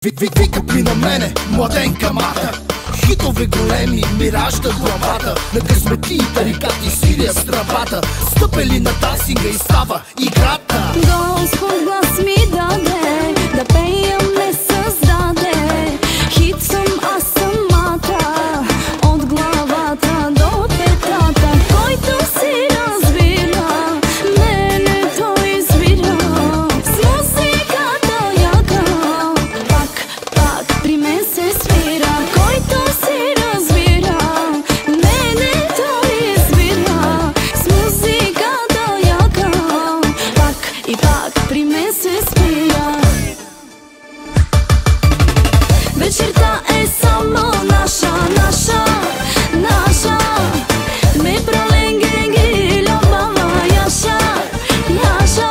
Вика при на мене, младенка мата. Хитове големи ми раждат главата. На късмети и тарикати сирия с тръбата. Стъпели на тасинга и става играта. Господ глас ми даде, да пея ме създаде. Хит съм аз самата, от главата до петата. Който си разбира, мене той избира. С музиката яка, пак при мен се свира. Който си разбира, мене той избира. С музиката яка, пак при мен се спира. Вечерта е само наша, наша, наша. Ме проленги любава, яша, яша.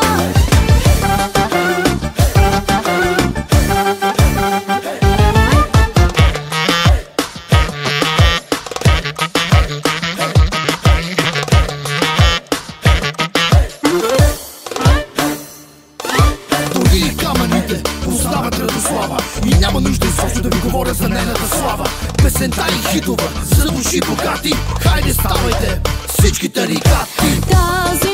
Дори камъните познават Радослава. И няма нужда изобщо да ви говоря за нейната слава. Песента и хитова, за души богати. Хайде ставайте всички тарикати. Тази